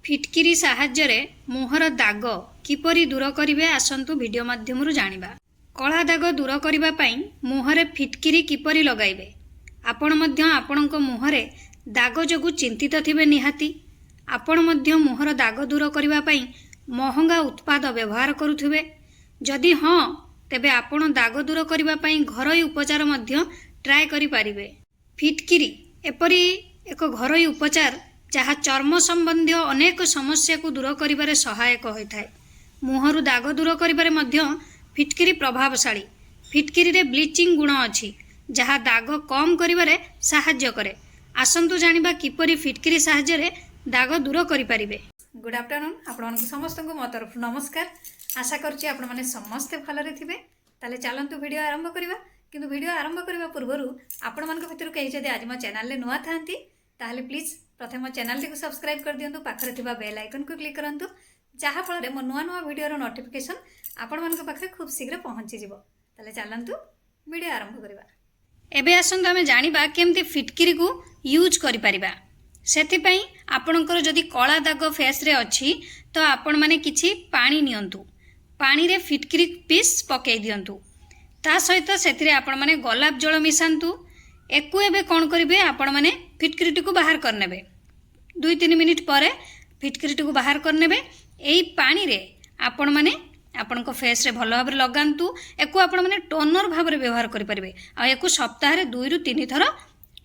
फिटकिरी साहाय्य मुहर दाग किपरि दूर करिवे आसंतु वीडियो माध्यम जानिबा। कला दाग दूर करने मुहरे फिटकिरी किपरि लगाइबे। आपण मध्य आपणक मुहरे दाग जोगु चिंतित थिबे निहाती। आपण मध्य मुहर दाग दूर करने महंगा उत्पाद व्यवहार करुथिबे। जदि हाँ तेबे आपण दाग दूर करने घरोई उपचार मध्य ट्राए करि पारिबे। फिटकिरी एपरी एक घरोई उपचार जहाँ चर्म संबंधी अनेक समस्या को दूर करिबारे सहायक होता है। मुहरु दाग दूर करिबारे मध्य फिटकिरी प्रभावशाली। फिटकिरी रे ब्लीचिंग गुण अछि जहाँ दाग कम करिबारे सहाय्य करे। आसंतु जानिबा किपरि फिटकिरी सहाय्य दाग दूर करि पारिबे। गुड आफ्टरनून आपण समस्त को मो तरफ नमस्कार। आशा करुच्ची आपण माने समस्ते भलरे थिबे। ताले चलंतु वीडियो आरंभ करिबा। किंतु वीडियो आरंभ करबा पूर्वरु आपण मानक भितर कहि जदि आज मो चैनल ले नुआ थांती ताले प्लीज प्रथम मो चैनल को सब्सक्राइब कर दियंतु। पाखरे थिबा बेल आइकन को क्लिक करंतु जहाँ फल मो नुआ नुआ वीडियो नोटिफिकेशन आपण मानक पाखरे खूब शीघ्र पहुंची जिवो। ताले चलंतु वीडियो आरंभ करिबा। एबे आसंतु आमे जानिबा केमती फिटकिरी को यूज करि परिबा। सेथिपई आपणकर जदि कला दाग फेस रे अछि तो आपण माने किछि पानी नियंतु। पानी रे फिटकिरी पीस पके दियंतु। ता सहित सेथिरे आपण माने गोलाप जल मिसांतु। एकु एबे कोन करिवे आपण माने फिटकिरी को बाहर करनेबे। 2-3 मिनिट परे फिटकिरी को बाहर करनेबे। एई पानी रे आपण माने आपणको फेस रे भल भाव लगांतु। एकु आपण माने टोनर भाव रे व्यवहार करि परिबे। आ एकु सप्ताह रे 2-3 थर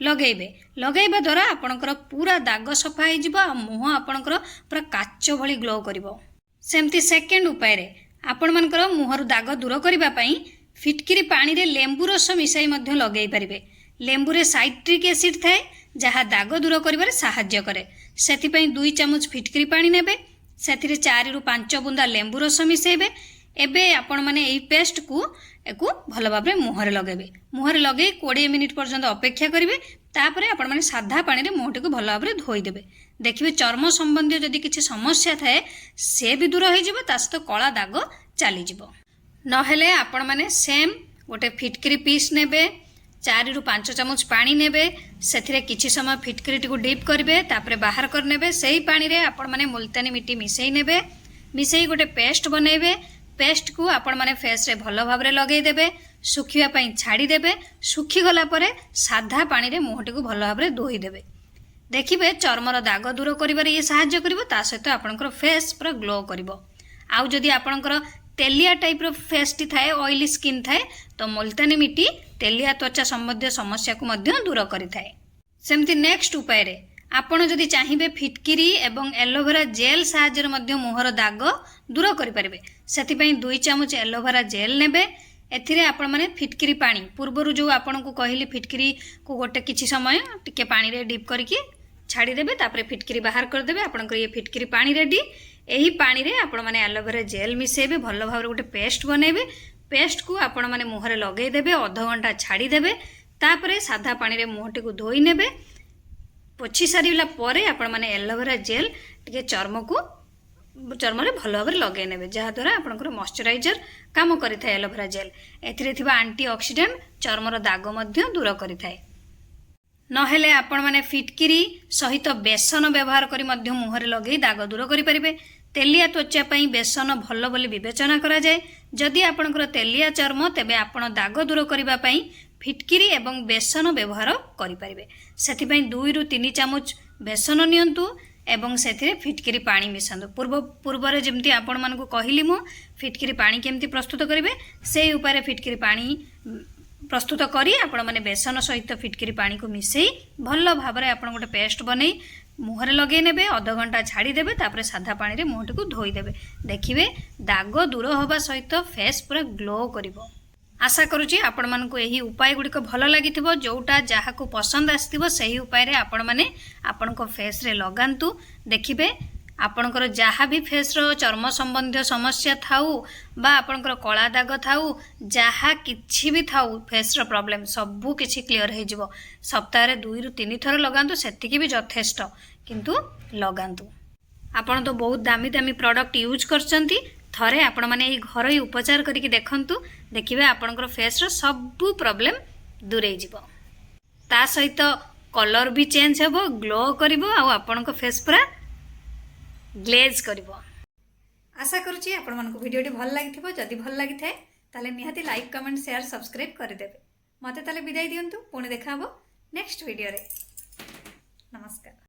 लगेइबे। लगेइबा द्वारा आपणकर पूरा दाग सफा हो जिवो। आ मुह आपणकर पूरा काच भली ग्लो करिवो। सेमती सेकेंड उपाय रे आपण मानकर मुहर दाग दूर करिबा पई फिटकिरी पानी रे लेंबू रस मिसाई मध्य लगेइ परिबे। लेंबू रे साइट्रिक एसिड थाए जहाँ दाग दूर करिबारे सहाय्य करे। सेथिपई 2 चामच फिटकिरी पानी नेबे। सेथिरे 4-5 बुंदा लेंबू रस मिसेबे। एबे आपण माने एई पेस्ट को एकु भल भाबरे मुहरे लगेबे। मुहरे लगे 20 मिनिट पर्यंत अपेक्षा करिवे। तापरे आपण माने साधा पानी रे मुहटी को भल भाबरे धोई देबे। देखिबे चर्म संबंधी जदि किछि समस्या थाए से भी दूर होई जिवो। तास तो कला दाग चली जिवो। नहेले आपण माने सेम गोटे फिटकिरी पीस नेबे। 4-5 चामच पानी नेबे। सेथिरे किछि समय फिटकिरी को डिप करिवे। तापरे बाहर कर नेबे। सेही पानी रे आपण माने मुल्तानी मिट्टी मिसेई नेबे। मिसेई गोटे पेस्ट बनेबे। पेस्ट को आपण माने फेस रे भल भाबरे लगेई देबे। सुखिया पई छाड़ी देबे। सुखी गला परे साधा पानी रे मुहटी को भल भाबरे धोई देबे। देखिबे चर्मर दाग दूर करिबारे ये सहाय्य करिवो। ता सहित आपणकर फेस पूरा ग्लो करिवो। आउ जदि आपणकर तेलिया टाइप रो फेस टी थाए ऑयली स्किन थाए तो मुल्तानी मिट्टी तेलिया त्वचा संबंधी समस्या को मध्य दूर करि थाए। सेमती नेक्स्ट उपाय रे आपण जदि चाहिबे फिटकिरी एवं एलोवेरा जेल सहाय्य मध्य मुहर दाग दूर करि परिबे। सेति पई 2 चामच एलोवेरा जेल नेबे। एथिरे आपण माने फिटकिरी पानी पूर्वरु जो आपण को कहली फिटकिरी को गोटे किछि समय टिके पानी रे डिप करके छाड़ी देबे। तापरे फिटकिरी बाहर कर देबे। आपणकर ये फिटकिरी पानी रेडी। एही पानी रे आपण माने एलोवेरा जेल मिसेबे। भल भाव गोटे पेस्ट बनेबे। पेस्ट को आपण माने मुहरे लगेई देबे। आधा घंटा छाड़ी देबे। तापरे साधा पानी रे मुहटी को धोई नेबे। पोछि सारिला परे आपण माने एलोवेरा जेल टिके चर्म रे भल भाव लगेई नेबे। जहा द्वारा आपणकर मॉइस्चराइजर काम करिथाय एलोवेरा जेल। एथिरे थिबा एंटीऑक्सीडेंट चर्मर दाग मध्य दूर करिथाय। नहेले आपण माने फिटकिरी सहित बेसन व्यवहार करी मध्य मुहरे लगेई दाग दूर करि परिबे। तेलिया त्वचा पई बेसन भल बोली विवेचना करा जाय। जदि आपणकर तेलिया चर्म तेबे आपण दाग दूर करिबा पई फिटकिरी एवं बेसन व्यवहार करि परिबे। सेथिपई 2-3 चामच बेसन नियंतु एवं सेथिरे फिटकिरी पानी मिसांतु। पूर्वरे जेमती आपण मानकु कहिली मु फिटकिरी पानी केमती प्रस्तुत करिवे सेही उपाय फिटकिरी पानी प्रस्तुत करी आपण माने बेसन सहित फिटकिरी पानी को मिसेई भल भाबरे आपण गोटे पेस्ट बनेई मुहरे लगे नेबे। आधा घंटा छाड़ी देबे। तापरे साधा पानी रे मुहटी को धोई देबे। देखिबे दाग दूर होबा सहित फेस पूरा ग्लो करिवो। आशा करूची आपण मानकु एही उपाय गुडी को भल लागिथिबो। जोटा जहा को पसंद आस्थिबो सेही उपाय रे आपण माने आपनको फेस रे लगांतु। देखिबे आपणकर जहाँ भी फेस रो चर्म संबंधी समस्या थाऊ बा आपणकर कला दाग थाऊ जहाँ किछि भी थाऊ फेस रो प्रॉब्लम सबू किछि क्लियर हो जिवो। सप्ताह रे 2-3 थर लगांतु। सेतिकी भी यथेष्ट किंतु लगांतु। आपण तो बहुत दामी दामी प्रोडक्ट यूज करचंती। थरे आपण माने ई घरोई उपचार करिकि देखंतु। देखिबे आपणकर फेस रो सबू प्रॉब्लम दूरे जिवो। ता सहित कलर भी चेंज हेबो ग्लो करिवो। आ आपणकर फेस पूरा ଗ୍ଲେଜ୍ କରିବ। आशा करुच्ची आपण मानक भिडियोटी भल लगी जदि भल लगी थाए ताले निहाती लाइक कमेंट शेयर सब्सक्राइब करदेवे। मते ताले विदाई दियंतु पुणी देखा हबो नेक्स्ट वीडियो रे। नमस्कार।